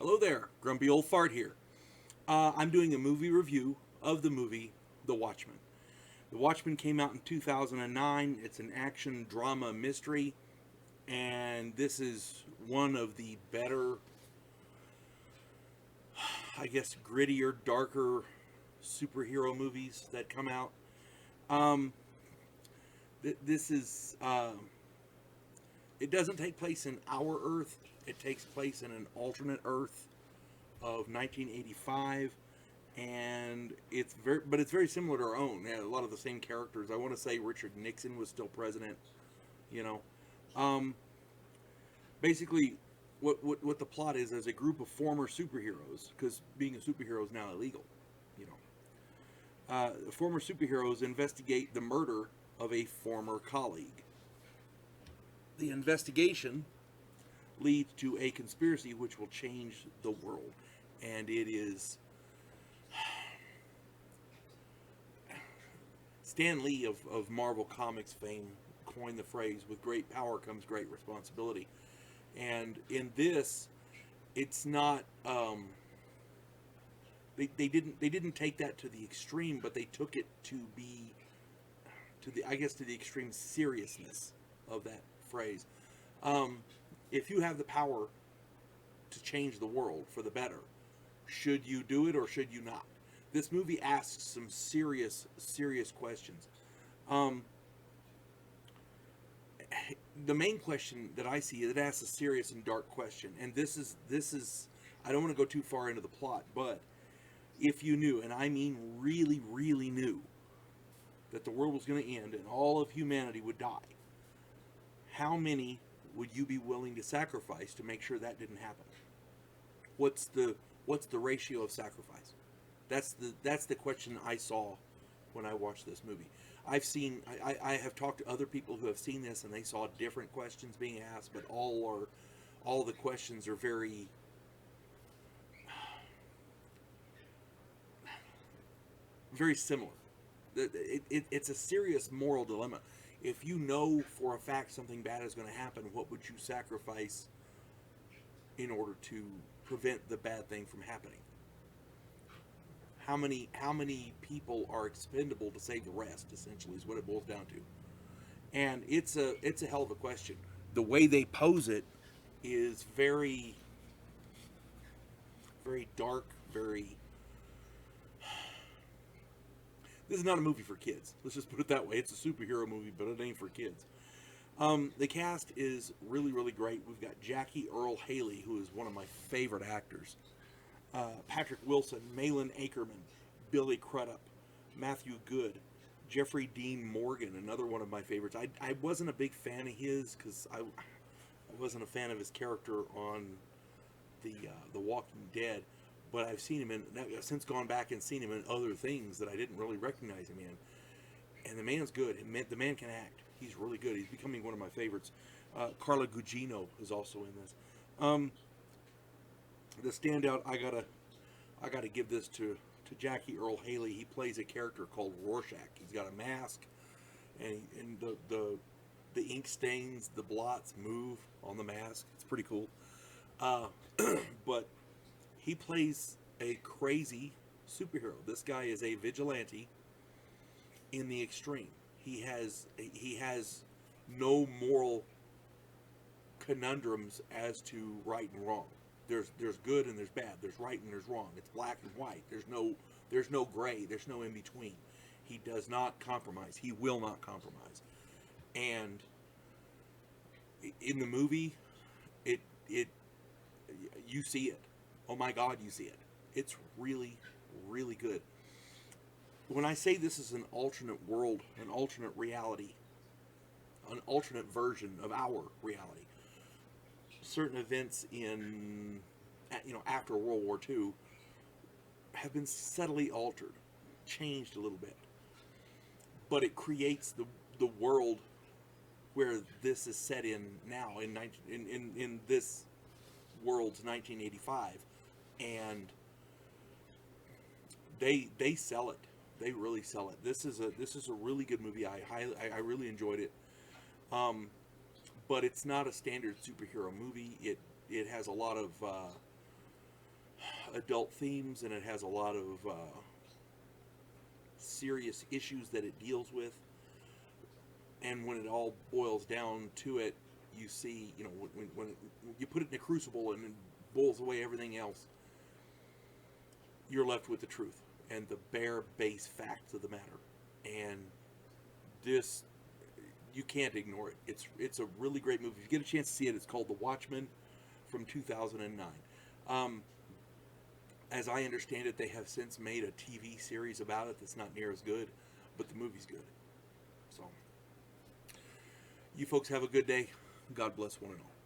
Hello there, Grumpy Old Fart here. I'm doing a movie review of the movie The Watchmen. The Watchmen came out in 2009. It's an action drama mystery, and this is one of the better, I guess, grittier, darker superhero movies that come out. Um, this is, it doesn't take place in our Earth, it takes place in an alternate Earth of 1985, and it's very similar to our own. It had a lot of the same characters. I want to say Richard Nixon was still president. You know, um, basically, what the plot is: there's a group of former superheroes, because being a superhero is now illegal. You know, former superheroes investigate the murder of a former colleague. The investigation leads to a conspiracy which will change the world, and it is Stan Lee of Marvel Comics fame coined the phrase, with great power comes great responsibility. And in this, it's not they didn't take that to the extreme, but they took it to be to the I guess to the extreme seriousness of that phrase. Um, if you have the power to change the world for the better, should you do it or should you not? This movie asks some serious questions. Um, the main question that I see, it asks a serious and dark question, and this is I don't want to go too far into the plot, but if you knew, and I mean really knew, that the world was going to end and all of humanity would die, how many would you be willing to sacrifice to make sure that didn't happen? What's the ratio of sacrifice? That's the question I saw when I watched this movie. I have talked to other people who have seen this, and they saw different questions being asked, but all the questions are very similar. It's a serious moral dilemma. If you know for a fact something bad is going to happen, what would you sacrifice in order to prevent the bad thing from happening? How many people are expendable to save the rest? Essentially, is what it boils down to. And it's a hell of a question. The way they pose it is very dark. Very. This is not a movie for kids. Let's just put it that way. It's a superhero movie, but it ain't for kids. The cast is really great. We've got Jackie Earl Haley, who is one of my favorite actors. Patrick Wilson, Malin Akerman, Billy Crudup, Matthew Good, Jeffrey Dean Morgan, another one of my favorites. I wasn't a big fan of his because I wasn't a fan of his character on the Walking Dead, but I've seen him since gone back and seen him in other things that I didn't really recognize him in. And the man's good. The man can act. He's really good. He's becoming one of my favorites. Carla Gugino is also in this. The standout, I gotta give this to Jackie Earl Haley. He plays a character called Rorschach. He's got a mask, and the ink stains, the blots move on the mask. It's pretty cool. Uh, but he plays a crazy superhero. This guy is a vigilante in the extreme. He has no moral conundrums as to right and wrong. There's good and there's bad. There's right and there's wrong. It's black and white. There's no gray. There's no in between. He does not compromise. He will not compromise. And in the movie, it you see it. Oh my God, you see it. It's really good. When I say this is an alternate world, an alternate reality, an alternate version of our reality, certain events in after World War II have been subtly altered, changed a little bit, but it creates the world where this is set in now in this world's 1985, and they sell it. They really sell it. This is a really good movie. I really enjoyed it. But it's not a standard superhero movie. It has a lot of adult themes, and it has a lot of serious issues that it deals with. And when it all boils down to it, you see, you know, when you put it in a crucible and it boils away everything else, you're left with the truth and the bare base facts of the matter. And this, you can't ignore it. It's a really great movie. If you get a chance to see it, it's called The Watchmen from 2009. As I understand it, they have since made a TV series about it that's not near as good, but the movie's good. So, you folks have a good day. God bless one and all.